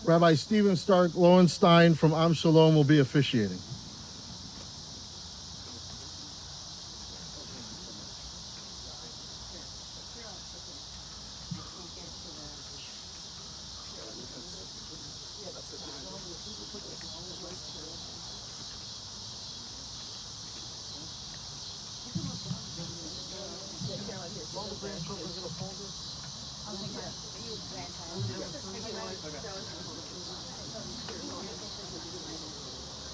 Rabbi Stephen Stark Lowenstein from Am Shalom will be officiating.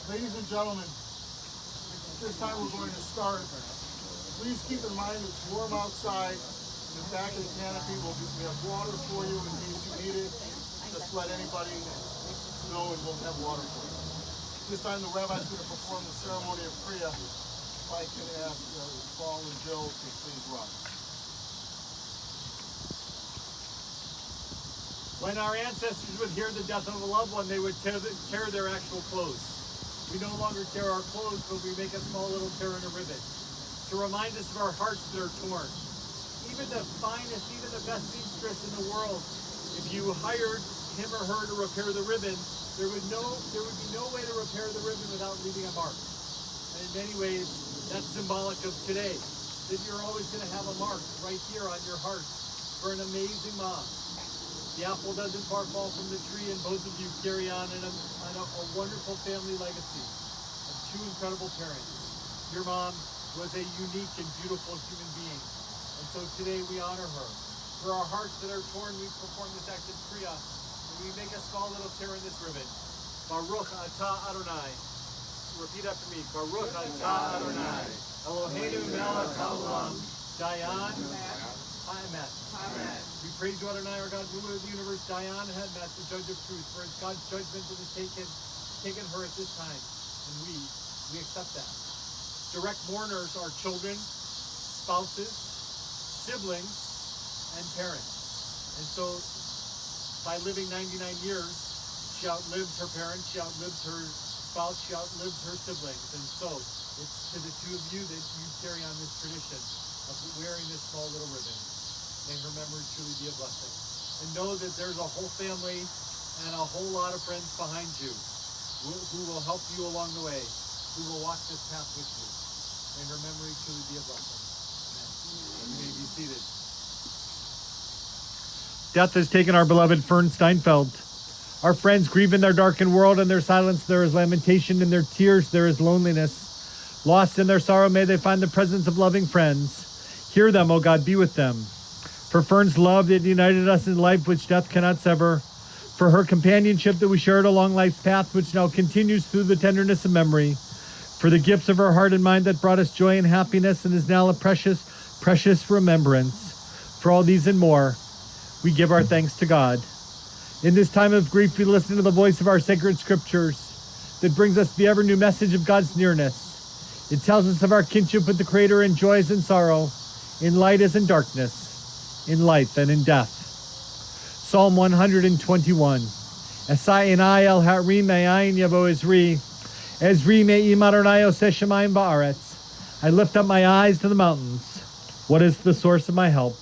Ladies and gentlemen, at this time we're going to start. Please keep in mind it's warm outside. In the back of the canopy, we have water for you in case you need it. Just let anybody know and we'll have water for you. This time the rabbi is going to perform the ceremony of Kriya. If I can ask Paul and Jill to please rise. When our ancestors would hear the death of a loved one, they would tear their actual clothes. We no longer tear our clothes, but we make a small little tear in a ribbon to remind us of our hearts that are torn. Even the finest, even the best seamstress in the world, if you hired him or her to repair the ribbon, there would be no way to repair the ribbon without leaving a mark. And in many ways, that's symbolic of today, that you're always going to have a mark right here on your heart for an amazing mom. The apple doesn't far fall from the tree, and both of you carry on a wonderful family legacy of two incredible parents. Your mom was a unique and beautiful human being, and so today we honor her. For our hearts that are torn, we perform this act of Kriya, and we make a small little tear in this ribbon. Baruch atah Adonai. Repeat after me. Baruch atah Adonai. Eloheinu melech haolam. Dayan Ha'emet. We praise you, Adonai, our God, ruler of the universe, Dayan Ha'emet, the judge of truth, for it's God's judgment that has taken her at this time, and we accept that. Direct mourners are children, spouses, siblings, and parents. And so, by living 99 years, she outlives her parents, she outlives her spouse, she outlives her siblings. And so, it's to the two of you that you carry on this tradition of wearing this small little ribbon. May her memory truly be a blessing. And know that there's a whole family and a whole lot of friends behind you who will help you along the way, who will walk this path with you. May her memory truly be a blessing. Amen. You may be seated. Death has taken our beloved Fern Steinfeld. Our friends grieve in their darkened world. In their silence there is lamentation. In their tears there is loneliness. Lost in their sorrow, may they find the presence of loving friends. Hear them, O God, be with them. For Fern's love that united us in life which death cannot sever. For her companionship that we shared along life's path which now continues through the tenderness of memory. For the gifts of her heart and mind that brought us joy and happiness and is now a precious, precious remembrance. For all these and more, we give our thanks to God. In this time of grief, we listen to the voice of our sacred scriptures that brings us the ever new message of God's nearness. It tells us of our kinship with the Creator in joys and sorrow, in light as in darkness, in life and in death. Psalm 121. Esai enai el harim me'ayin yavo Ezri me'im Adonai oseh shamayim ba'aretz. I lift up my eyes to the mountains. What is the source of my help?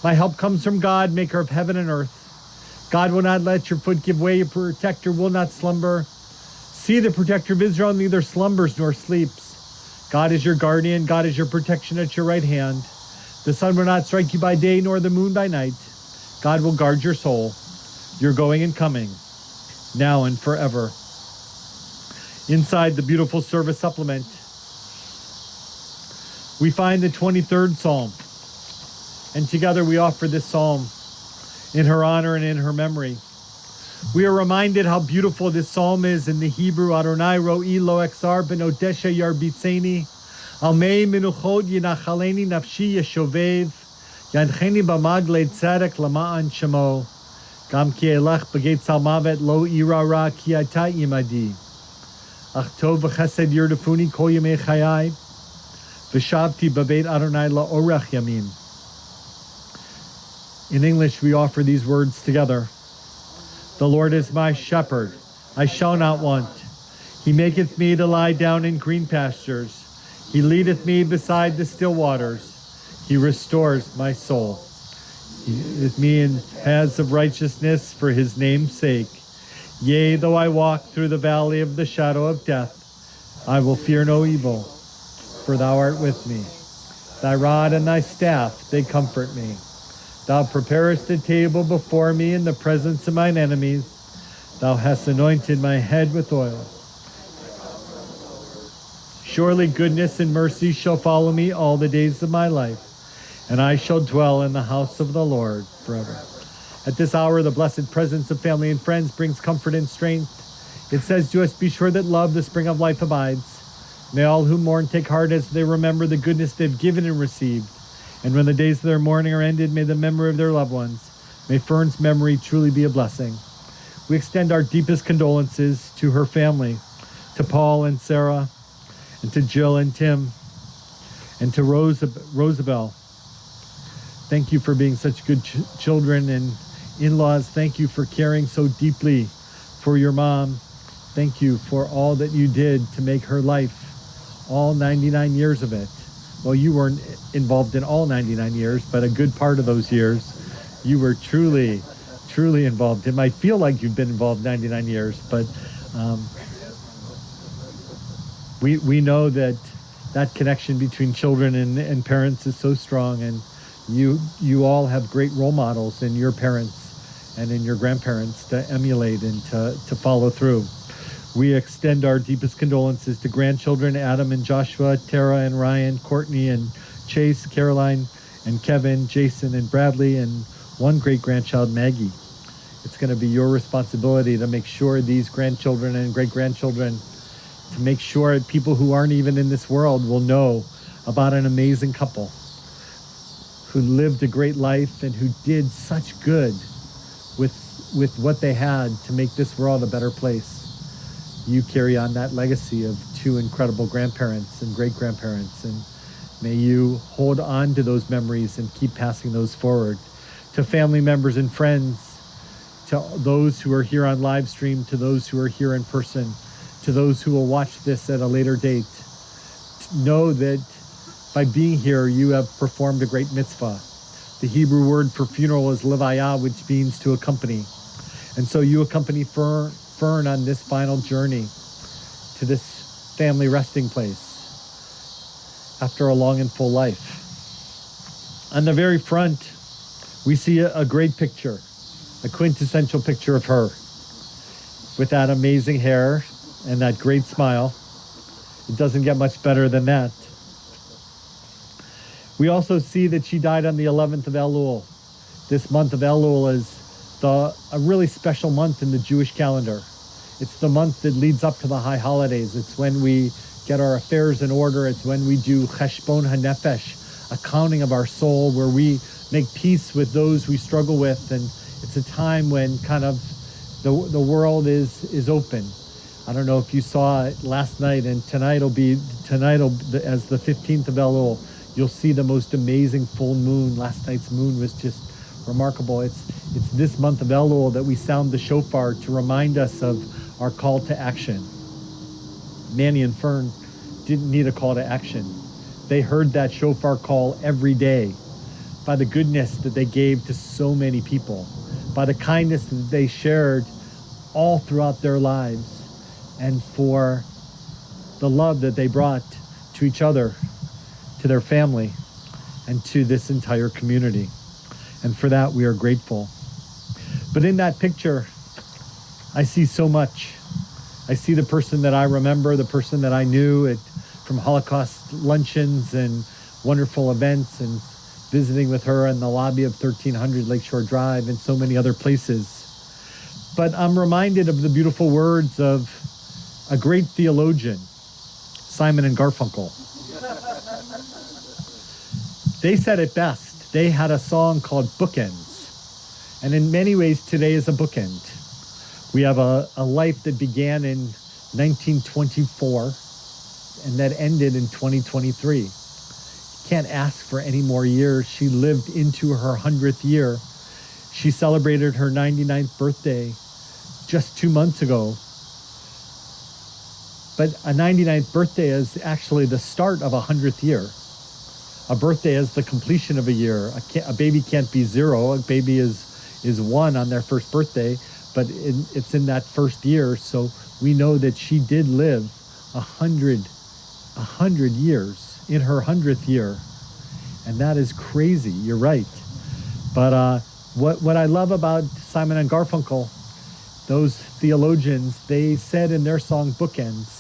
My help comes from God, maker of heaven and earth. God will not let your foot give way. Your protector will not slumber. See, the protector of Israel neither slumbers nor sleeps. God is your guardian. God is your protection at your right hand. The sun will not strike you by day, nor the moon by night. God will guard your soul, your going and coming, now and forever. Inside the beautiful service supplement, we find the 23rd Psalm. And together we offer this psalm in her honor and in her memory. We are reminded how beautiful this psalm is in the Hebrew. Adonai ro'i lo exar ben odesha yarbitseni. Al mei minuchot yinachaleni nafshi yeshovev. Yancheni b'magle tzedek lama'an shemo. Gam ki elech b'geit salmavet lo ira ra ki ata imadi. Ach tov v'chesed yerdefuni kol yemei chayai. V'shavti b'beit Adonai la'orach yamin. In English, we offer these words together. The Lord is my shepherd, I shall not want. He maketh me to lie down in green pastures. He leadeth me beside the still waters. He restores my soul. He leadeth me in paths of righteousness for his name's sake. Yea, though I walk through the valley of the shadow of death, I will fear no evil, for thou art with me. Thy rod and thy staff, they comfort me. Thou preparest a table before me in the presence of mine enemies. Thou hast anointed my head with oil. Surely goodness and mercy shall follow me all the days of my life, and I shall dwell in the house of the Lord forever. At this hour, the blessed presence of family and friends brings comfort and strength. It says to us, be sure that love, the spring of life, abides. May all who mourn take heart as they remember the goodness they've given and received. And when the days of their mourning are ended, may the memory of their loved ones, may Fern's memory truly be a blessing. We extend our deepest condolences to her family, to Paul and Sarah, and to Jill and Tim, and to Rosabelle. Thank you for being such good children and in-laws. Thank you for caring so deeply for your mom. Thank you for all that you did to make her life, all 99 years of it. Well, you weren't involved in all 99 years, but a good part of those years, you were truly, truly involved. It might feel like you've been involved 99 years, but we know that that connection between children and parents is so strong, and you all have great role models in your parents and in your grandparents to emulate and to follow through. We extend our deepest condolences to grandchildren Adam and Joshua, Tara and Ryan, Courtney and Chase, Caroline and Kevin, Jason and Bradley, and one great-grandchild, Maggie. It's going to be your responsibility to make sure these grandchildren and great-grandchildren, to make sure people who aren't even in this world will know about an amazing couple who lived a great life and who did such good with what they had to make this world a better place. You carry on that legacy of two incredible grandparents and great-grandparents, and may you hold on to those memories and keep passing those forward to family members and friends, to those who are here on live stream, to those who are here in person, to those who will watch this at a later date. Know that by being here, you have performed a great mitzvah. The Hebrew word for funeral is levaya, which means to accompany. And so you accompany Fern on this final journey to this family resting place after a long and full life. On the very front, we see a great picture, a quintessential picture of her with that amazing hair and that great smile. It doesn't get much better than that. We also see that she died on the 11th of Elul. This month of Elul is a really special month in the Jewish calendar. It's the month that leads up to the high holidays. It's when we get our affairs in order. It's when we do cheshbon hanefesh, accounting of our soul, where we make peace with those we struggle with. And it's a time when kind of the world is open. I don't know if you saw it last night, and tonight as the 15th of Elul, you'll see the most amazing full moon. Last night's moon was just remarkable. It's this month of Elul that we sound the shofar to remind us of our call to action. Manny and Fern didn't need a call to action. They heard that shofar call every day by the goodness that they gave to so many people, by the kindness that they shared all throughout their lives, and for the love that they brought to each other, to their family, and to this entire community. And for that, we are grateful. But in that picture, I see so much. I see the person that I remember, the person that I knew from Holocaust luncheons and wonderful events, and visiting with her in the lobby of 1300 Lakeshore Drive and so many other places. But I'm reminded of the beautiful words of a great theologian, Simon and Garfunkel. They said it best. They had a song called Bookends. And in many ways, today is a bookend. We have a life that began in 1924 and that ended in 2023. You can't ask for any more years. She lived into her 100th year. She celebrated her 99th birthday just 2 months ago. But a 99th birthday is actually the start of a 100th year. A birthday is the completion of a year. A baby can't be 0. A baby is 1 on their first birthday. but it's in that first year. So we know that she did live 100 years in her 100th year. And that is crazy. You're right. But what I love about Simon and Garfunkel, those theologians, they said in their song Bookends,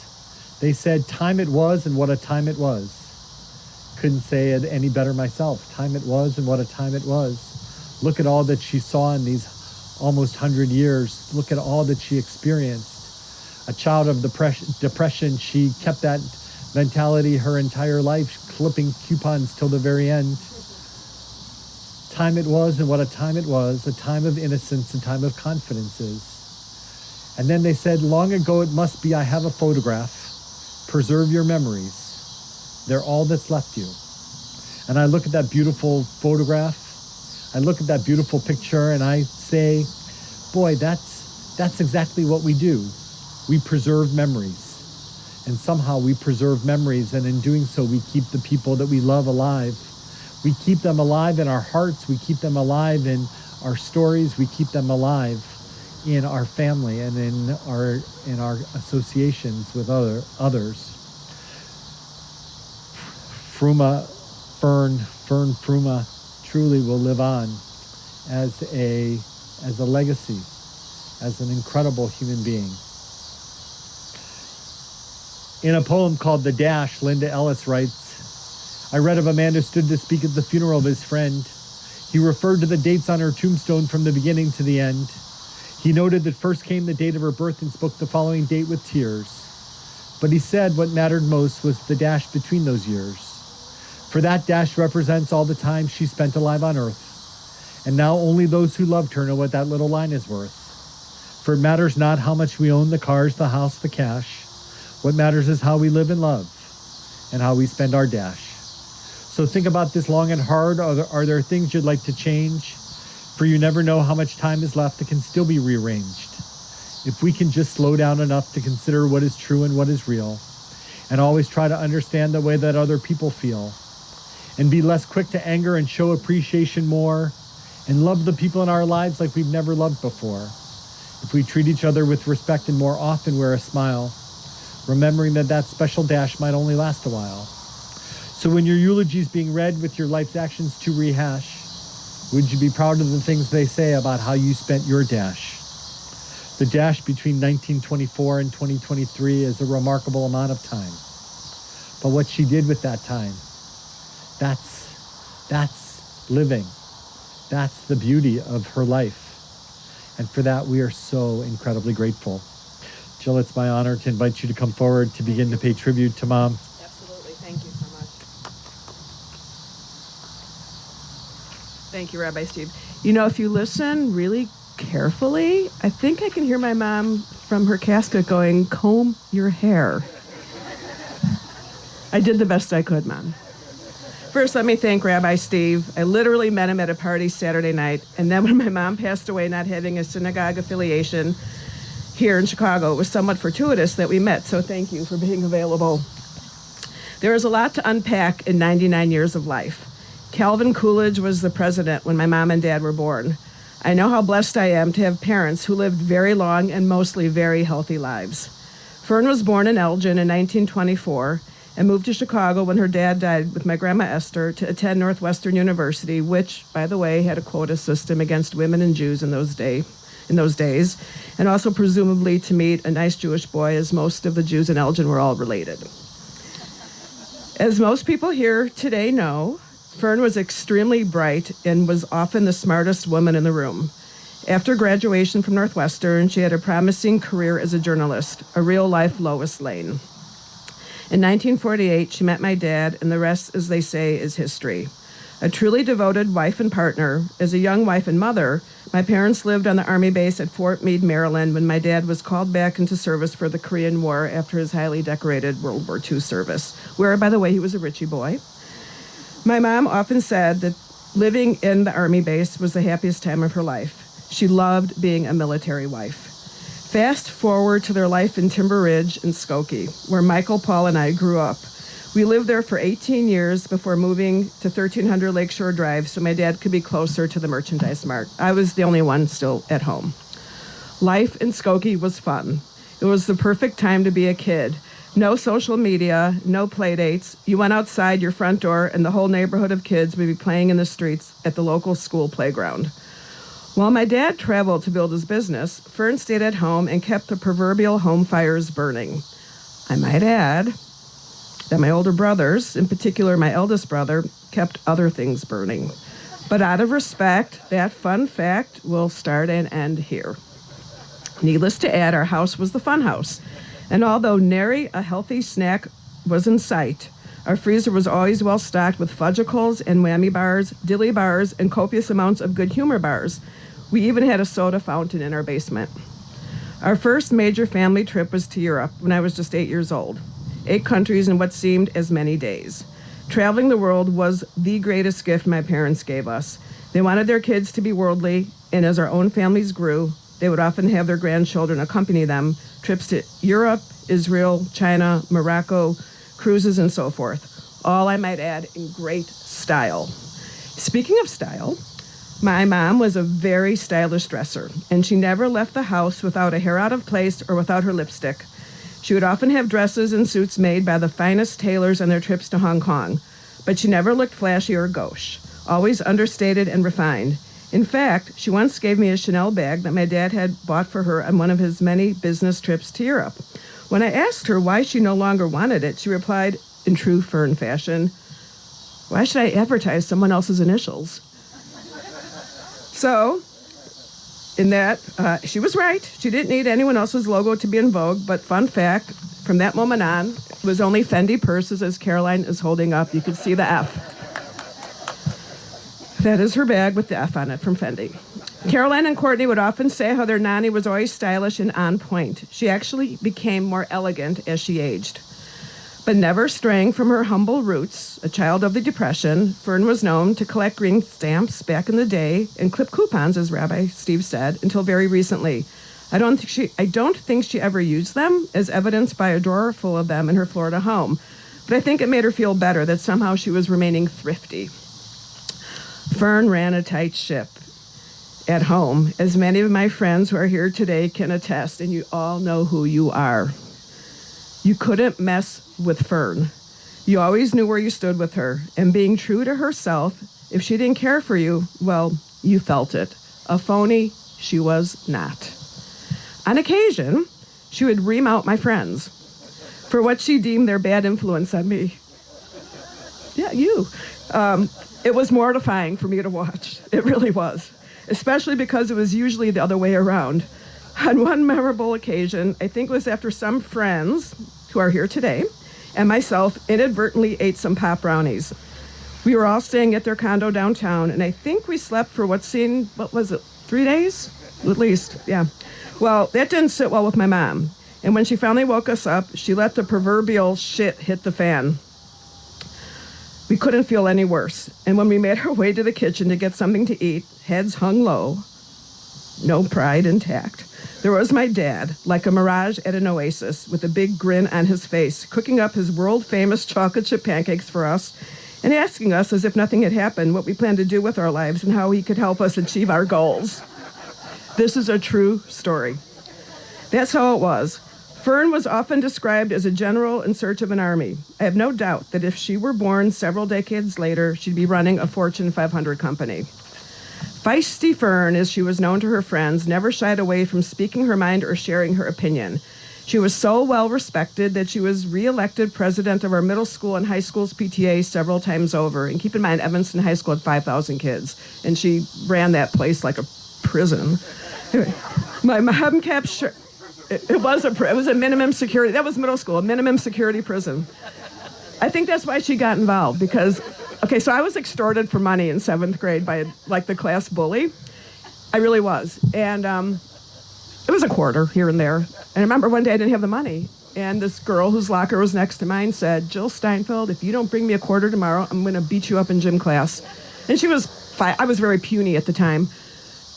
they said, time it was and what a time it was. Couldn't say it any better myself. Time it was and what a time it was. Look at all that she saw in these almost 100 years. Look at all that she experienced. A child of depression, she kept that mentality her entire life, clipping coupons till the very end. Time it was and what a time it was, a time of innocence, a time of confidences. And then they said, long ago it must be, I have a photograph. Preserve your memories. They're all that's left you. And I look at that beautiful photograph, I look at that beautiful picture, and I say, boy, that's exactly what we do. We preserve memories. And somehow we preserve memories, and in doing so, we keep the people that we love alive. We keep them alive in our hearts. We keep them alive in our stories. We keep them alive in our family and in our associations with others. Fern Fruma truly will live on as a legacy, as an incredible human being. In a poem called The Dash, Linda Ellis writes, I read of a man who stood to speak at the funeral of his friend. He referred to the dates on her tombstone from the beginning to the end. He noted that first came the date of her birth and spoke the following date with tears. But he said what mattered most was the dash between those years. For that dash represents all the time she spent alive on earth. And now only those who loved her know what that little line is worth. For it matters not how much we own, the cars, the house, the cash. What matters is how we live and love and how we spend our dash. So think about this long and hard. Are there things you'd like to change? For you never know how much time is left that can still be rearranged. If we can just slow down enough to consider what is true and what is real, and always try to understand the way that other people feel, and be less quick to anger and show appreciation more, and love the people in our lives like we've never loved before. If we treat each other with respect and more often wear a smile, remembering that that special dash might only last a while. So when your eulogy is being read with your life's actions to rehash, would you be proud of the things they say about how you spent your dash? The dash between 1924 and 2023 is a remarkable amount of time. But what she did with that time, that's living. That's the beauty of her life. And for that, we are so incredibly grateful. Jill, it's my honor to invite you to come forward to begin to pay tribute to Mom. Absolutely. Thank you so much. Thank you, Rabbi Steve. You know, if you listen really carefully, I think I can hear my mom from her casket going, comb your hair. I did the best I could, Mom. First, let me thank Rabbi Steve. I literally met him at a party Saturday night, and then when my mom passed away, not having a synagogue affiliation here in Chicago, it was somewhat fortuitous that we met, so thank you for being available. There is a lot to unpack in 99 years of life. Calvin Coolidge was the president when my mom and dad were born. I know how blessed I am to have parents who lived very long and mostly very healthy lives. Fern was born in Elgin in 1924 and moved to Chicago when her dad died with my grandma Esther to attend Northwestern University, which, by the way, had a quota system against women and Jews in those days, and also presumably to meet a nice Jewish boy, as most of the Jews in Elgin were all related. As most people here today know, Fern was extremely bright and was often the smartest woman in the room. After graduation from Northwestern, she had a promising career as a journalist, a real-life Lois Lane. In 1948, she met my dad, and the rest, as they say, is history. A truly devoted wife and partner, as a young wife and mother, my parents lived on the Army base at Fort Meade, Maryland, when my dad was called back into service for the Korean War after his highly decorated World War II service, where, by the way, he was a Richie boy. My mom often said that living in the Army base was the happiest time of her life. She loved being a military wife. Fast forward to their life in Timber Ridge and Skokie, where Michael, Paul, and I grew up. We lived there for 18 years before moving to 1300 Lakeshore Drive so my dad could be closer to the merchandise mart. I was the only one still at home. Life in Skokie was fun. It was the perfect time to be a kid. No social media, no play dates. You went outside your front door and the whole neighborhood of kids would be playing in the streets at the local school playground. While my dad traveled to build his business, Fern stayed at home and kept the proverbial home fires burning. I might add that my older brothers, in particular my eldest brother, kept other things burning. But out of respect, that fun fact will start and end here. Needless to add, our house was the fun house. And although nary a healthy snack was in sight, our freezer was always well stocked with fudgicles and whammy bars, dilly bars, and copious amounts of good humor bars. We even had a soda fountain in our basement. Our first major family trip was to Europe when I was just 8 years old. 8 countries in what seemed as many days. Traveling the world was the greatest gift my parents gave us. They wanted their kids to be worldly, and as our own families grew, they would often have their grandchildren accompany them, trips to Europe, Israel, China, Morocco, cruises, and so forth. All, I might add, in great style. Speaking of style, my mom was a very stylish dresser, and she never left the house without a hair out of place or without her lipstick. She would often have dresses and suits made by the finest tailors on their trips to Hong Kong, but she never looked flashy or gauche, always understated and refined. In fact, she once gave me a Chanel bag that my dad had bought for her on one of his many business trips to Europe. When I asked her why she no longer wanted it, she replied, in true Fern fashion, "Why should I advertise someone else's initials?" So, in that, she was right. She didn't need anyone else's logo to be in vogue, but fun fact, from that moment on, it was only Fendi purses as Caroline is holding up. You can see the F. That is her bag with the F on it from Fendi. Caroline and Courtney would often say how their nanny was always stylish and on point. She actually became more elegant as she aged. But never straying from her humble roots, a child of the Depression, Fern was known to collect green stamps back in the day and clip coupons, as Rabbi Steve said, until very recently. I don't think she ever used them, as evidenced by a drawer full of them in her Florida home. But I think it made her feel better that somehow she was remaining thrifty. Fern ran a tight ship at home, as many of my friends who are here today can attest, and you all know who you are. You couldn't mess with Fern. You always knew where you stood with her, and being true to herself, if she didn't care for you, well, you felt it. A phony, she was not. On occasion, she would ream out my friends for what she deemed their bad influence on me. Yeah, you. It was mortifying for me to watch. It really was, especially because it was usually the other way around. On one memorable occasion, I think it was after some friends who are here today and myself inadvertently ate some pop brownies. We were all staying at their condo downtown, and I think we slept for what was it, 3 days? At least, yeah. Well, that didn't sit well with my mom. And when she finally woke us up, she let the proverbial shit hit the fan. We couldn't feel any worse. And when we made our way to the kitchen to get something to eat, heads hung low, no pride intact, there was my dad, like a mirage at an oasis, with a big grin on his face, cooking up his world-famous chocolate chip pancakes for us and asking us, as if nothing had happened, what we planned to do with our lives and how he could help us achieve our goals. This is a true story. That's how it was. Fern was often described as a general in search of an army. I have no doubt that if she were born several decades later, she'd be running a Fortune 500 company. Feisty Fern, as she was known to her friends, never shied away from speaking her mind or sharing her opinion. She was so well respected that she was re-elected president of our middle school and high school's PTA several times over. And keep in mind, Evanston High School had 5,000 kids, and she ran that place like a prison. Anyway, my mom kept sure. It was a minimum security. That was middle school, a minimum security prison. I think that's why she got involved because, so I was extorted for money in 7th grade by the class bully. I really was. And it was a quarter here and there. And I remember one day I didn't have the money. And this girl whose locker was next to mine said, "Jill Steinfeld, if you don't bring me a quarter tomorrow, I'm going to beat you up in gym class." And she was I was very puny at the time.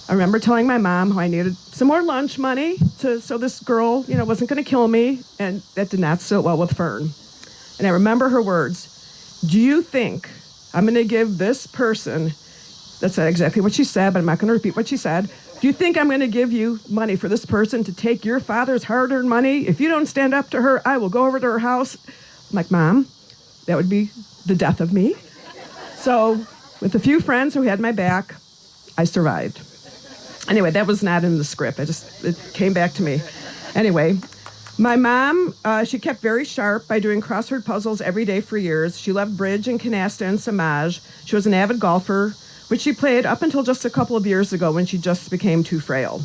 I remember telling my mom how I needed some more lunch money so this girl, wasn't going to kill me, and that did not sit well with Fern. And I remember her words, "Do you think I'm going to give this person," that's exactly what she said, but I'm not going to repeat what she said, Do you think I'm going to give you money for this person to take your father's hard-earned money? If you don't stand up to her, I will go over to her house. I'm like, Mom, that would be the death of me. So with a few friends who had my back, I survived. Anyway, that was not in the script. It came back to me. Anyway, my mom, she kept very sharp by doing crossword puzzles every day for years. She loved bridge and canasta and samaj. She was an avid golfer, which she played up until just a couple of years ago when she just became too frail.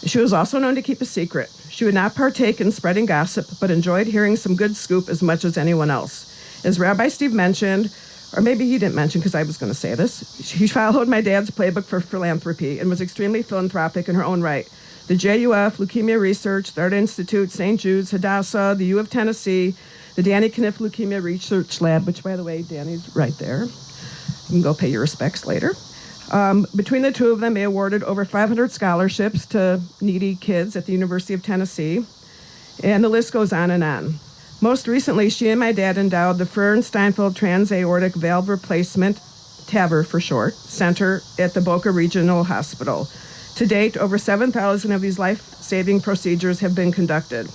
She was also known to keep a secret. She would not partake in spreading gossip, but enjoyed hearing some good scoop as much as anyone else. As Rabbi Steve mentioned, or maybe he didn't mention because I was going to say this, she followed my dad's playbook for philanthropy and was extremely philanthropic in her own right. The JUF, Leukemia Research, the Art Institute, St. Jude's, Hadassah, the U of Tennessee, the Danny Kniff Leukemia Research Lab, which, by the way, Danny's right there. You can go pay your respects later. Between the two of them, they awarded over 500 scholarships to needy kids at the University of Tennessee, and the list goes on and on. Most recently, she and my dad endowed the Fern Steinfeld Transaortic Valve Replacement, TAVR for short, Center at the Boca Regional Hospital. To date, over 7,000 of these life-saving procedures have been conducted.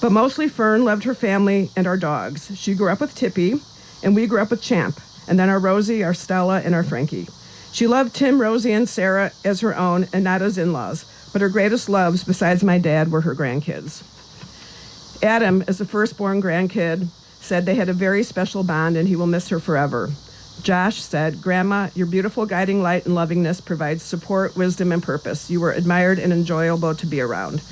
But mostly Fern loved her family and our dogs. She grew up with Tippy, and we grew up with Champ, and then our Rosie, our Stella, and our Frankie. She loved Tim, Rosie, and Sarah as her own and not as in-laws, but her greatest loves, besides my dad, were her grandkids. Adam, as the firstborn grandkid, said they had a very special bond and he will miss her forever. Josh said, Grandma, your beautiful guiding light and lovingness provides support, wisdom, and purpose. You were admired and enjoyable to be around.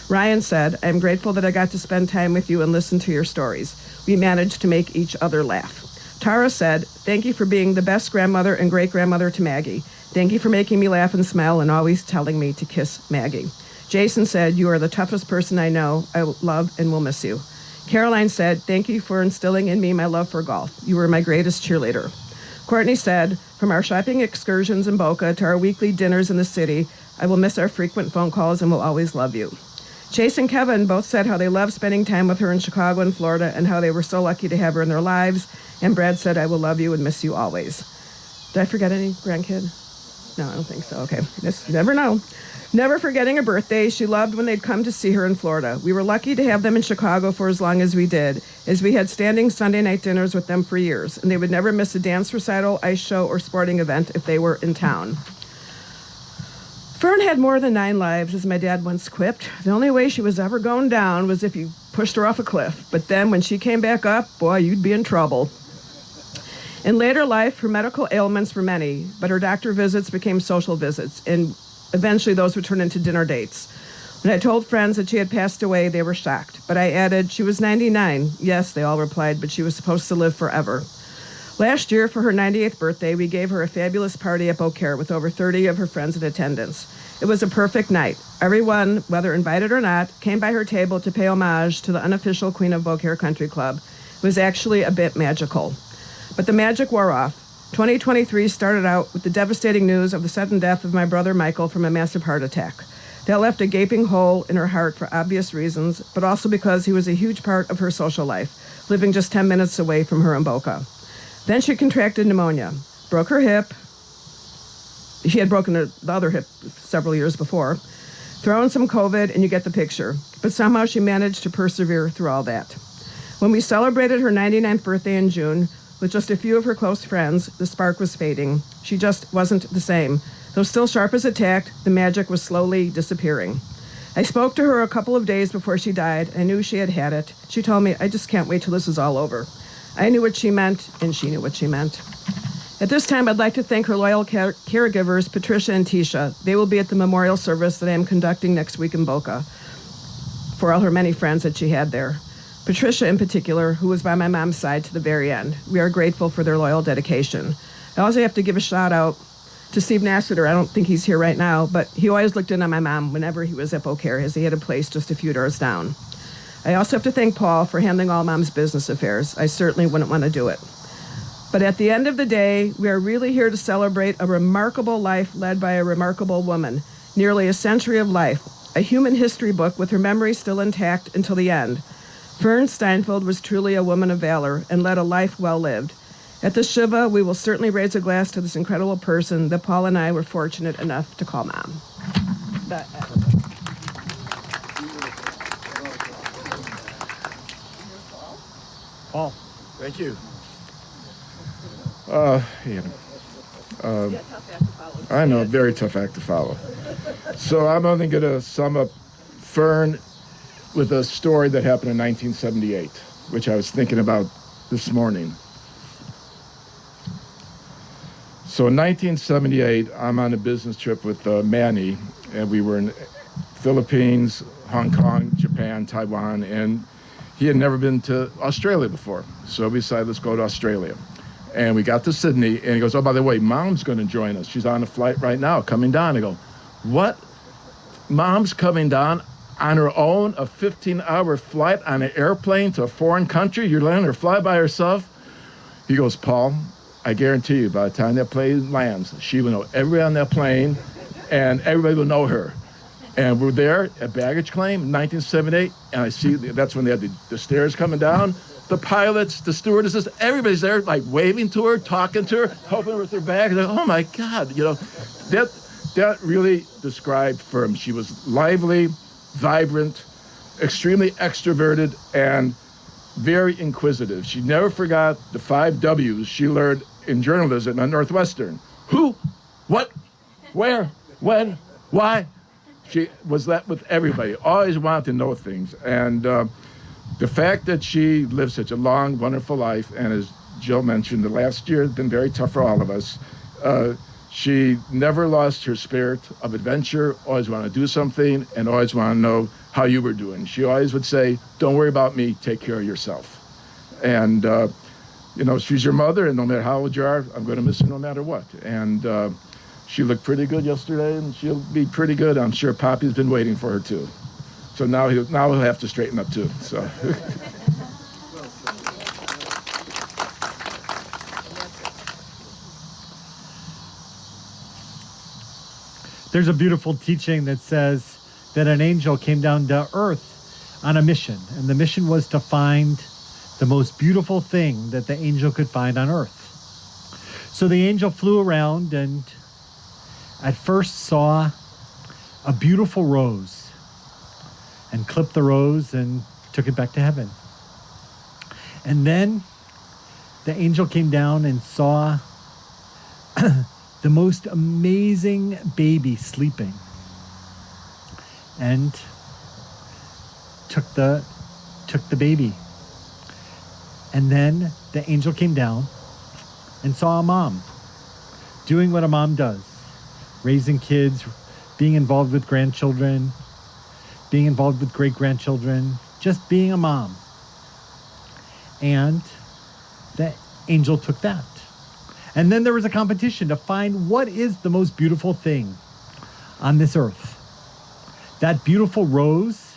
Ryan said, I am grateful that I got to spend time with you and listen to your stories. We managed to make each other laugh. Tara said, thank you for being the best grandmother and great-grandmother to Maggie. Thank you for making me laugh and smile and always telling me to kiss Maggie. Jason said, you are the toughest person I know. I love and will miss you. Caroline said, thank you for instilling in me my love for golf. You were my greatest cheerleader. Courtney said, from our shopping excursions in Boca to our weekly dinners in the city, I will miss our frequent phone calls and will always love you. Chase and Kevin both said how they loved spending time with her in Chicago and Florida and how they were so lucky to have her in their lives. And Brad said, I will love you and miss you always. Did I forget any grandkid? No, I don't think so. Okay, just never know. Never forgetting a birthday, she loved when they'd come to see her in Florida. We were lucky to have them in Chicago for as long as we did, as we had standing Sunday night dinners with them for years, and they would never miss a dance recital, ice show, or sporting event if they were in town. Fern had more than 9 lives, as my dad once quipped. The only way she was ever going down was if you pushed her off a cliff. But then when she came back up, boy, you'd be in trouble. In later life, her medical ailments were many, but her doctor visits became social visits, and eventually those would turn into dinner dates. When I told friends that she had passed away, they were shocked. But I added, she was 99. Yes, they all replied, but she was supposed to live forever. Last year, for her 98th birthday, we gave her a fabulous party at Beaucaire with over 30 of her friends in attendance. It was a perfect night. Everyone, whether invited or not, came by her table to pay homage to the unofficial Queen of Beaucaire Country Club. It was actually a bit magical. But the magic wore off. 2023 started out with the devastating news of the sudden death of my brother Michael from a massive heart attack. That left a gaping hole in her heart for obvious reasons, but also because he was a huge part of her social life, living just 10 minutes away from her in Boca. Then she contracted pneumonia, broke her hip. She had broken the other hip several years before. Throw in some COVID and you get the picture. But somehow she managed to persevere through all that. When we celebrated her 99th birthday in June, with just a few of her close friends, the spark was fading. She just wasn't the same. Though still sharp as a tack, the magic was slowly disappearing. I spoke to her a couple of days before she died. I knew she had had it. She told me, I just can't wait till this is all over. I knew what she meant, and she knew what she meant. At this time, I'd like to thank her loyal caregivers, Patricia and Tisha. They will be at the memorial service that I am conducting next week in Boca for all her many friends that she had there. Patricia in particular, who was by my mom's side to the very end. We are grateful for their loyal dedication. I also have to give a shout out to Steve Nassiter. I don't think he's here right now, but he always looked in on my mom whenever he was at Beaucaire, as he had a place just a few doors down. I also have to thank Paul for handling all Mom's business affairs. I certainly wouldn't want to do it. But at the end of the day, we are really here to celebrate a remarkable life led by a remarkable woman, nearly a century of life, a human history book with her memory still intact until the end. Fern Steinfeld was truly a woman of valor and led a life well lived. At the Shiva, we will certainly raise a glass to this incredible person that Paul and I were fortunate enough to call Mom. Paul. Thank you. I know, very tough act to follow. So I'm only going to sum up Fern with a story that happened in 1978, which I was thinking about this morning. So in 1978, I'm on a business trip with Manny, and we were in Philippines, Hong Kong, Japan, Taiwan, and he had never been to Australia before. So we decided, let's go to Australia. And we got to Sydney, and he goes, oh, by the way, Mom's going to join us. She's on a flight right now, coming down. I go, what? Mom's coming down on her own, a 15-hour flight on an airplane to a foreign country? You're letting her fly by herself? He goes, Paul, I guarantee you, by the time that plane lands, she will know everybody on that plane, and everybody will know her. And we're there at baggage claim in 1978, and I see that's when they had the stairs coming down. The pilots, the stewardesses, everybody's there, like waving to her, talking to her, helping her with her bag. Like, oh my God, you know, that really described Fern. She was lively, vibrant, extremely extroverted, and very inquisitive. She never forgot the 5 W's she learned in journalism at Northwestern. Who, what, where, when, why. She was that with everybody, always wanted to know things. And the fact that she lived such a long, wonderful life, and as Jill mentioned, the last year has been very tough for all of us. She never lost her spirit of adventure, always wanted to do something, and always wanted to know how you were doing. She always would say, don't worry about me, take care of yourself. And, you know, she's your mother, and no matter how old you are, I'm going to miss her no matter what. And she looked pretty good yesterday, and she'll be pretty good. I'm sure Poppy's been waiting for her, too. So now he'll have to straighten up, too. So. There's a beautiful teaching that says that an angel came down to earth on a mission, and the mission was to find the most beautiful thing that the angel could find on earth. So the angel flew around and at first saw a beautiful rose and clipped the rose and took it back to heaven. And then the angel came down and saw the most amazing baby sleeping and took the baby. And then the angel came down and saw a mom doing what a mom does, raising kids, being involved with grandchildren, being involved with great-grandchildren, just being a mom. And the angel took that. And then there was a competition to find what is the most beautiful thing on this earth. That beautiful rose,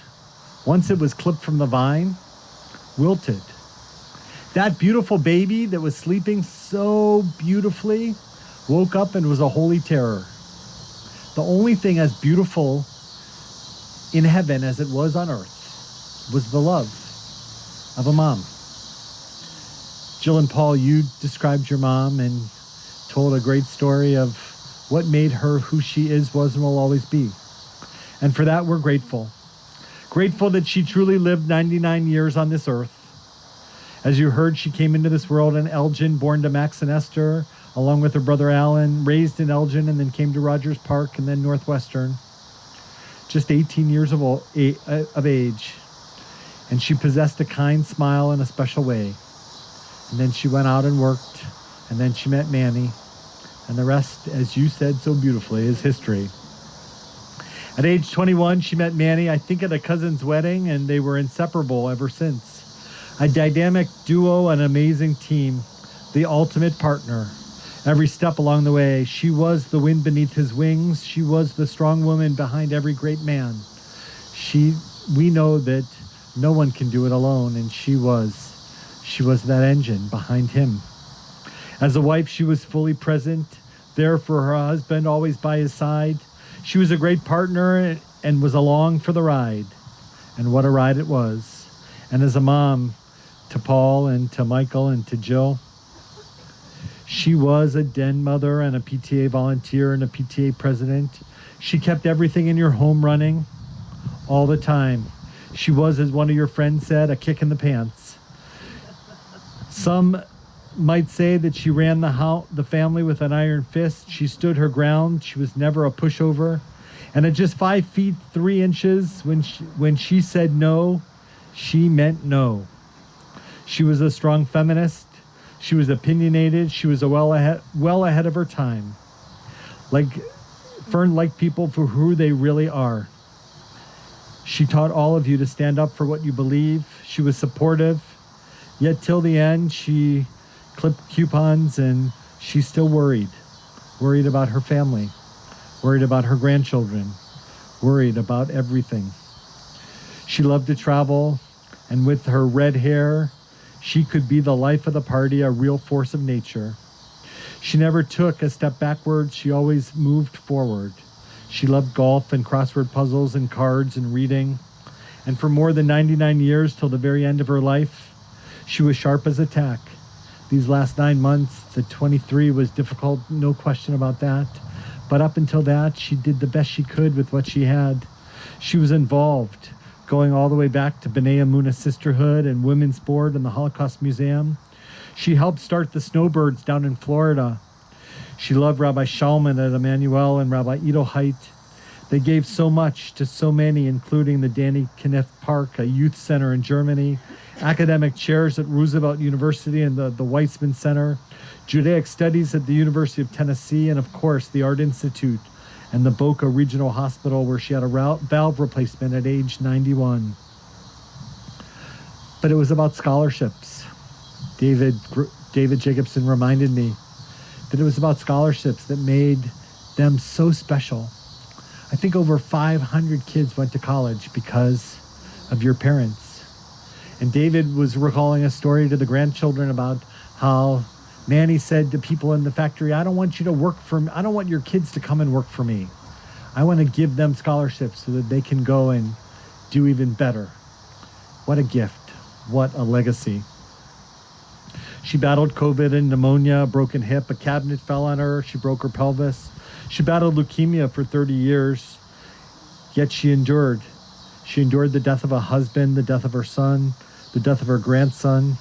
once it was clipped from the vine, wilted. That beautiful baby that was sleeping so beautifully woke up and was a holy terror. The only thing as beautiful in heaven as it was on earth was the love of a mom. Jill and Paul, you described your mom and told a great story of what made her who she is, was, and will always be. And for that, we're grateful. Grateful that she truly lived 99 years on this earth. As you heard, she came into this world in Elgin, born to Max and Esther, along with her brother Alan, raised in Elgin, and then came to Rogers Park and then Northwestern. Just 18 years of age. And she possessed a kind smile in a special way. And then she went out and worked, and then she met Manny. And the rest, as you said so beautifully, is history. At age 21, she met Manny, I think at a cousin's wedding, and they were inseparable ever since. A dynamic duo, an amazing team, the ultimate partner. Every step along the way, she was the wind beneath his wings. She was the strong woman behind every great man. We know that no one can do it alone, and she was that engine behind him. As a wife, she was fully present, there for her husband, always by his side. She was a great partner and was along for the ride. And what a ride it was. And as a mom to Paul and to Michael and to Jill, she was a den mother and a PTA volunteer and a PTA president. She kept everything in your home running all the time. She was, as one of your friends said, a kick in the pants. Some might say that she ran the family with an iron fist. She stood her ground. She was never a pushover. And at just 5 feet 3 inches, when she said no, she meant no. She was a strong feminist. She was opinionated. She was well ahead of her time. Fern liked people for who they really are. She taught all of you to stand up for what you believe. She was supportive. Yet till the end, she clipped coupons, and she's still worried. Worried about her family. Worried about her grandchildren. Worried about everything. She loved to travel, and with her red hair, she could be the life of the party, a real force of nature. She never took a step backwards. She always moved forward. She loved golf and crossword puzzles and cards and reading. And for more than 99 years, till the very end of her life, she was sharp as a tack. These last 9 months, the 23 was difficult, no question about that. But up until that, she did the best she could with what she had. She was involved, going all the way back to B'nai Emunah Sisterhood and Women's Board and the Holocaust Museum. She helped start the Snowbirds down in Florida. She loved Rabbi Shalman at Emmanuel and Rabbi Edelheit. They gave so much to so many, including the Danny Kniff Park, a youth center in Germany, academic chairs at Roosevelt University and the Weizmann Center, Judaic Studies at the University of Tennessee, and of course the Art Institute and the Boca Regional Hospital, where she had a valve replacement at age 91. But it was about scholarships. David Jacobson reminded me that it was about scholarships that made them so special. I think over 500 kids went to college because of your parents. And David was recalling a story to the grandchildren about how Manny said to people in the factory, I don't want you to work for me. I don't want your kids to come and work for me. I want to give them scholarships so that they can go and do even better. What a gift. What a legacy. She battled COVID and pneumonia, a broken hip, a cabinet fell on her, she broke her pelvis. She battled leukemia for 30 years, yet she endured. She endured the death of a husband, the death of her son, the death of her grandson.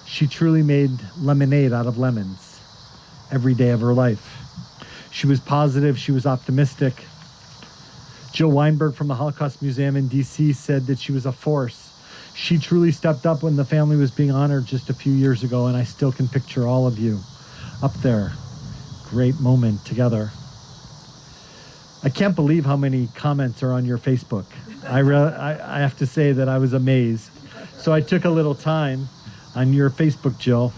She truly made lemonade out of lemons every day of her life. She was positive, she was optimistic. Jill Weinberg from the Holocaust Museum in DC said that she was a force. She truly stepped up when the family was being honored just a few years ago, and I still can picture all of you up there. Great moment together. I can't believe how many comments are on your Facebook. I have to say that I was amazed. So I took a little time on your Facebook, Jill.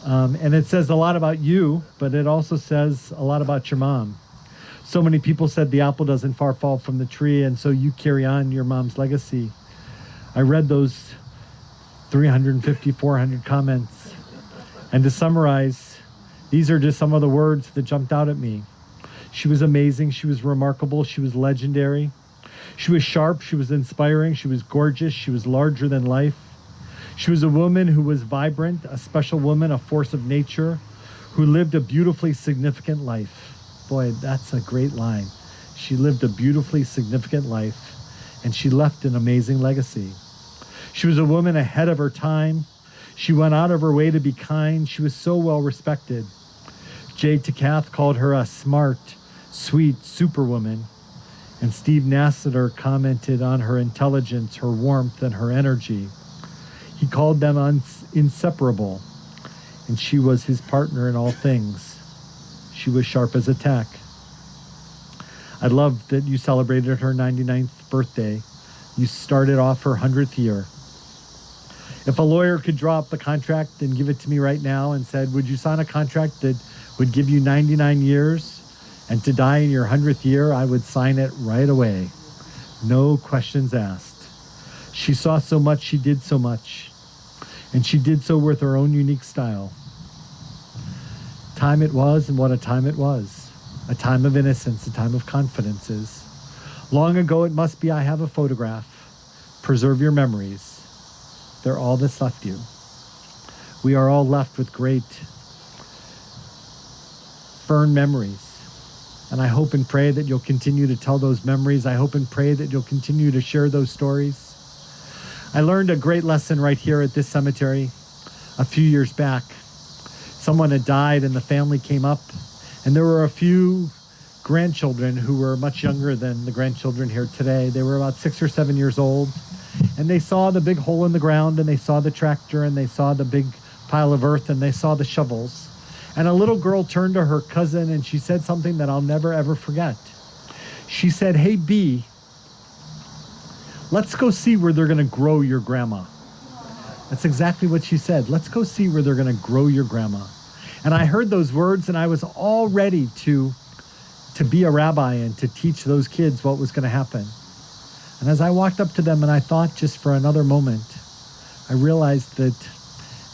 And it says a lot about you, but it also says a lot about your mom. So many people said the apple doesn't far fall from the tree, and so you carry on your mom's legacy. I read those 350, 400 comments. And to summarize, these are just some of the words that jumped out at me. She was amazing. She was remarkable. She was legendary. She was sharp. She was inspiring. She was gorgeous. She was larger than life. She was a woman who was vibrant, a special woman, a force of nature, who lived a beautifully significant life. Boy, that's a great line. She lived a beautifully significant life, and she left an amazing legacy. She was a woman ahead of her time. She went out of her way to be kind. She was so well respected. Jay Takath called her a smart, sweet superwoman. And Steve Nassiter commented on her intelligence, her warmth, and her energy. He called them inseparable, and she was his partner in all things. She was sharp as a tack. I love that you celebrated her 99th birthday. You started off her 100th year. If a lawyer could draw up the contract and give it to me right now and said, would you sign a contract that would give you 99 years and to die in your 100th year, I would sign it right away. No questions asked. She saw so much, she did so much. And she did so with her own unique style. Time it was, and what a time it was. A time of innocence, a time of confidences. Long ago it must be, I have a photograph. Preserve your memories. They're all that's left you. We are all left with great Fern memories. And I hope and pray that you'll continue to tell those memories. I hope and pray that you'll continue to share those stories. I learned a great lesson right here at this cemetery a few years back. Someone had died and the family came up, and there were a few grandchildren who were much younger than the grandchildren here today. They were about 6 or 7 years old, and they saw the big hole in the ground, and they saw the tractor, and they saw the big pile of earth, and they saw the shovels. And a little girl turned to her cousin and she said something that I'll never ever forget. She said, "Hey B, let's go see where they're going to grow your grandma." That's exactly what she said. Let's go see where they're going to grow your grandma. And I heard those words and I was all ready to be a rabbi and to teach those kids what was going to happen. And as I walked up to them and I thought just for another moment, I realized that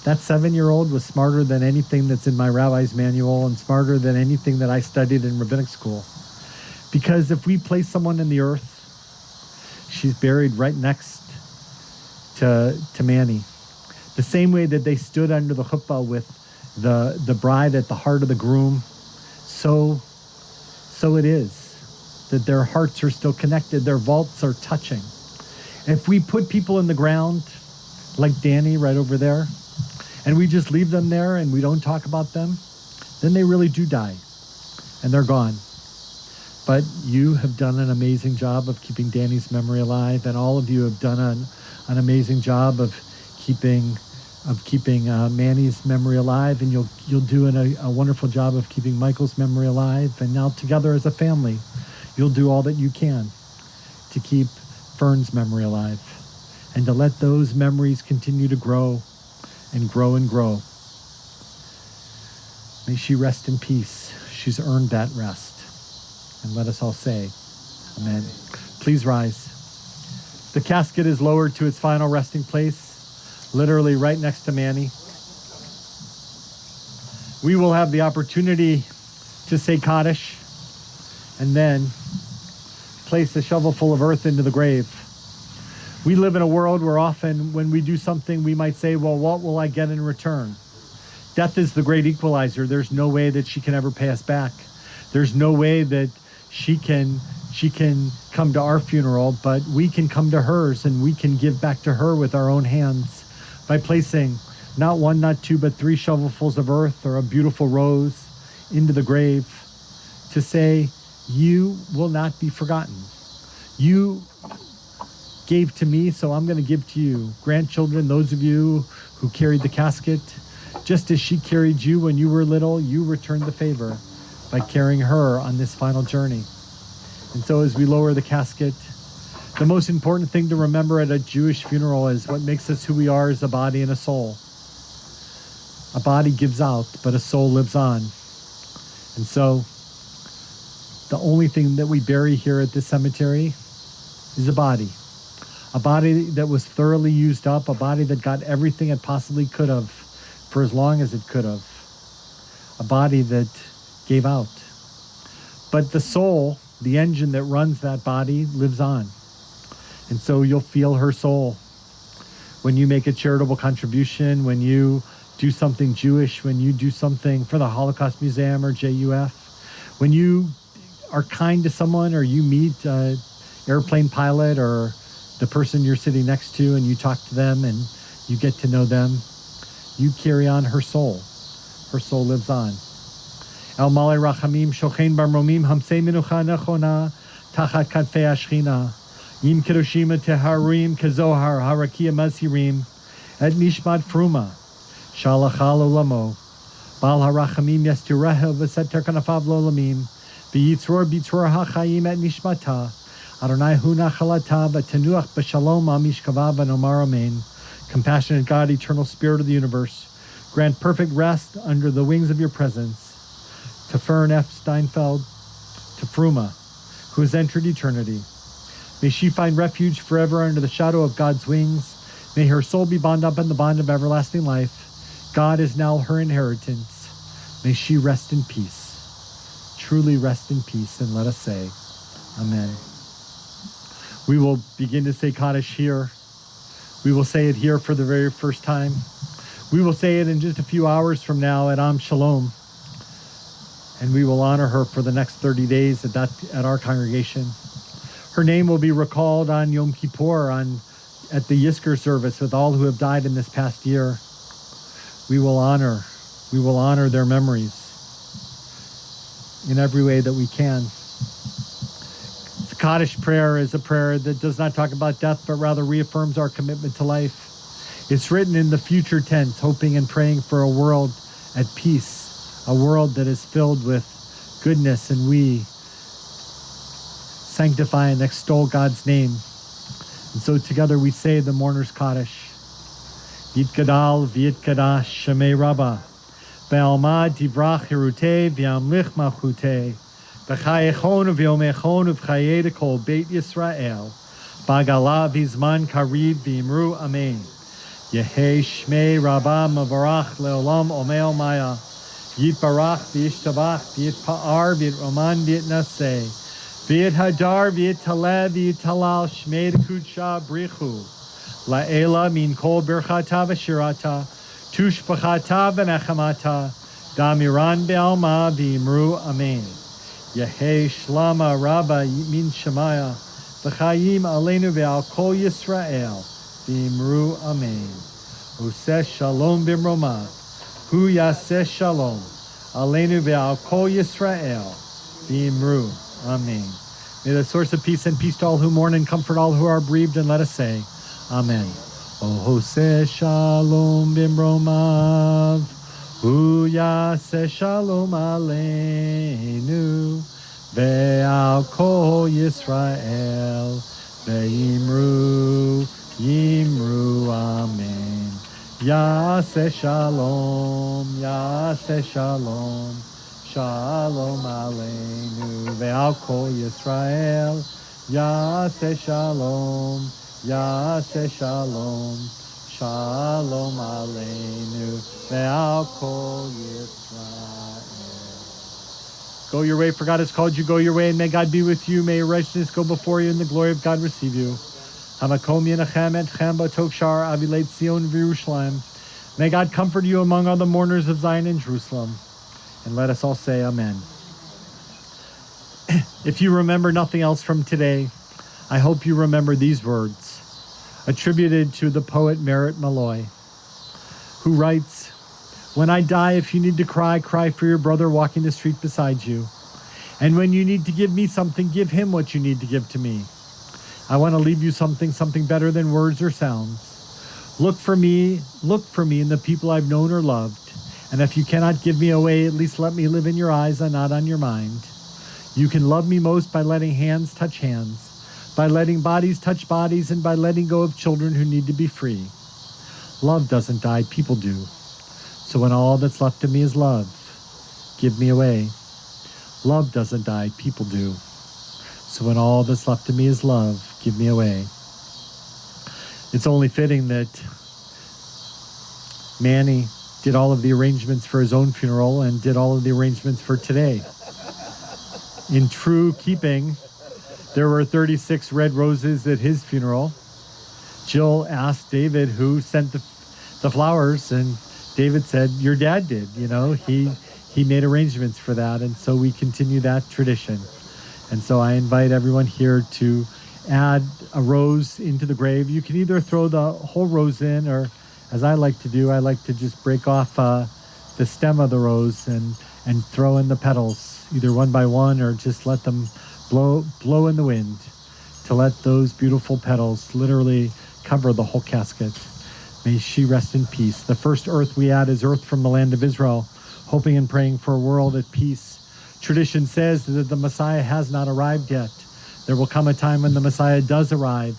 7-year-old was smarter than anything that's in my rabbi's manual and smarter than anything that I studied in rabbinic school. Because if we place someone in the earth, she's buried right next to Manny. The same way that they stood under the chuppah with the bride at the heart of the groom, so it is that their hearts are still connected, their vaults are touching. If we put people in the ground, like Danny right over there, and we just leave them there and we don't talk about them, then they really do die and they're gone. But you have done an amazing job of keeping Danny's memory alive, and all of you have done an amazing job of keeping Manny's memory alive, and you'll do a wonderful job of keeping Michael's memory alive. And now together as a family, you'll do all that you can to keep Fern's memory alive and to let those memories continue to grow and grow and grow. May she rest in peace. She's earned that rest. And let us all say, Amen. Please rise. The casket is lowered to its final resting place, literally right next to Manny. We will have the opportunity to say Kaddish and then place a shovel full of earth into the grave. We live in a world where often when we do something, we might say, well, what will I get in return? Death is the great equalizer. There's no way that she can ever pay us back. There's no way that she can come to our funeral, but we can come to hers and we can give back to her with our own hands by placing not one, not two, but 3 shovelfuls of earth or a beautiful rose into the grave to say, you will not be forgotten. You gave to me, so I'm going to give to you. Grandchildren, those of you who carried the casket, just as she carried you when you were little, you returned the favor by carrying her on this final journey. And so as we lower the casket, the most important thing to remember at a Jewish funeral is what makes us who we are is a body and a soul. A body gives out, but a soul lives on. And so the only thing that we bury here at this cemetery is a body. A body that was thoroughly used up, a body that got everything it possibly could have for as long as it could have. A body that gave out. But the soul, the engine that runs that body, lives on. And so you'll feel her soul when you make a charitable contribution, when you do something Jewish, when you do something for the Holocaust Museum or JUF, when you are kind to someone or you meet an airplane pilot or the person you're sitting next to and you talk to them and you get to know them, you carry on her soul. Her soul lives on. El Malay Rachamim Shochein Barmomim Hamsei Minucha Nechona Tachat Katfei Ashchina Yim Kedoshima Teharim Kezohar Harakia Mazhirim Et Nishmat Fruma Shalachal Olamo Bal Harachamim Yestirehev V'Seter Kanafav Lolamim V'Yitzror B'Yitzror HaChayim Et Nishmata Adonai Hu Nachalata V'Tenuach B'Shalom Amishkava V'Nomar Amen. Compassionate God, eternal Spirit of the universe, grant perfect rest under the wings of your presence to Fern F. Steinfeld, to Fruma, who has entered eternity. May she find refuge forever under the shadow of God's wings. May her soul be bound up in the bond of everlasting life. God is now her inheritance. May she rest in peace. Truly rest in peace, and let us say, Amen. We will begin to say Kaddish here. We will say it here for the very first time. We will say it in just a few hours from now at Am Shalom. and we will honor her for the next 30 days at our congregation. Her name will be recalled on Yom Kippur at the Yizkor service with all who have died in this past year. We will honor their memories in every way that we can. The Kaddish prayer is a prayer that does not talk about death, but rather reaffirms our commitment to life. It's written in the future tense, hoping and praying for a world at peace, a world that is filled with goodness, and we sanctify and extol God's name. And so together we say the Mourner's Kaddish. Yitgadal v'yitkadash Shemei Rabbah, Be'alma divrach hirutei v'yamlich malchutei, B'chayechon v'yomechon v'chayei kol Beit Yisrael, B'agala v'zman kariv v'imru amen. Yehei Shmei Rabbah mavarach leolam omeo maya, Yitbarach v'yishtabach v'yitpa'ar v'yitroman v'yitnaseh, v'yithadar v'yitalev v'yitalal Shmei d'kudsha brichu, La'ela min kol birchata v'shirata, tushpachata v'nechamata, damiran be'alma v'imru amen. Yehei shlama rabba min shemaya, v'chayim aleinu ve'al kol Yisrael, v'imru amen. Useh shalom b'mroma, hu yaseh shalom, aleinu ve'al kol Yisrael, v'imru amen. May the source of peace and peace to all who mourn and comfort all who are bereaved, and let us say, Amen. O Hoseh Shalom Bimromav, Hu Yaseh Shalom Aleinu, Ve'al Kol Yisrael, Ve'imru, Yimru, Amen. Yaseh Shalom, Yaseh Shalom, Shalom Aleinu, Ve'al Kol Yisrael, Yaseh Shalom, Yaseh Shalom, Shalom Aleinu, Ve'al Kol Yisrael. Go your way, for God has called you. Go your way, and may God be with you. May your righteousness go before you, and the glory of God receive you. Hamakom Yenachem Etchem Batok Shar Avilei Tzion V'Yerushalayim. May God comfort you among all the mourners of Zion and Jerusalem. And let us all say Amen. If you remember nothing else from today, I hope you remember these words, attributed to the poet Merit Malloy, who writes, "When I die, if you need to cry, cry for your brother walking the street beside you. And when you need to give me something, give him what you need to give to me. I want to leave you something better than words or sounds. Look for me in the people I've known or loved. And if you cannot give me away, at least let me live in your eyes and not on your mind. You can love me most by letting hands touch hands, by letting bodies touch bodies, and by letting go of children who need to be free. Love doesn't die, people do. So when all that's left of me is love, give me away. Love doesn't die, people do. So when all that's left of me is love, give me away." It's only fitting that Manny did all of the arrangements for his own funeral and did all of the arrangements for today. In true keeping, there were 36 red roses at his funeral. Jill asked David who sent the flowers, and David said, "Your dad did." He made arrangements for that, and so we continue that tradition. And so I invite everyone here to add a rose into the grave. You can either throw the whole rose in, or as I like to do, I like to just break off the stem of the rose and throw in the petals, either one by one, or just let them blow in the wind to let those beautiful petals literally cover the whole casket. May she rest in peace. The first earth we add is earth from the land of Israel, hoping and praying for a world at peace. Tradition says that the Messiah has not arrived yet. There will come a time when the Messiah does arrive.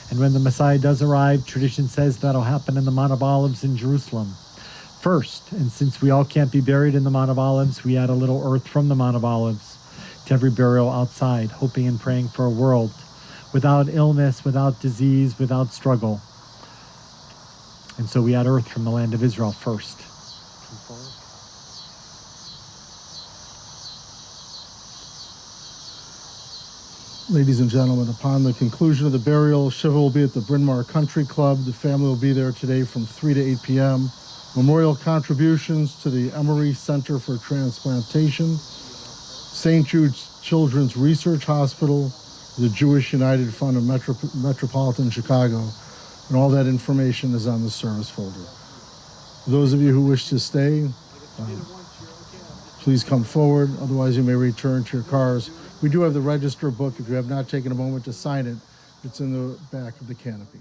And when the Messiah does arrive, tradition says that'll happen in the Mount of Olives in Jerusalem first. And since we all can't be buried in the Mount of Olives, we add a little earth from the Mount of Olives to every burial outside, hoping and praying for a world without illness, without disease, without struggle. And so we add earth from the land of Israel first. Ladies and gentlemen, upon the conclusion of the burial, Shiva will be at the Bryn Mawr Country Club. The family will be there today from 3 to 8 p.m. Memorial contributions to the Emory Center for Transplantation St. Jude's Children's Research Hospital, the Jewish United Fund of Metropolitan Chicago, and all that information is on the service folder. For those of you who wish to stay, please come forward. Otherwise, you may return to your cars. We do have the register book. If you have not taken a moment to sign it, it's in the back of the canopy.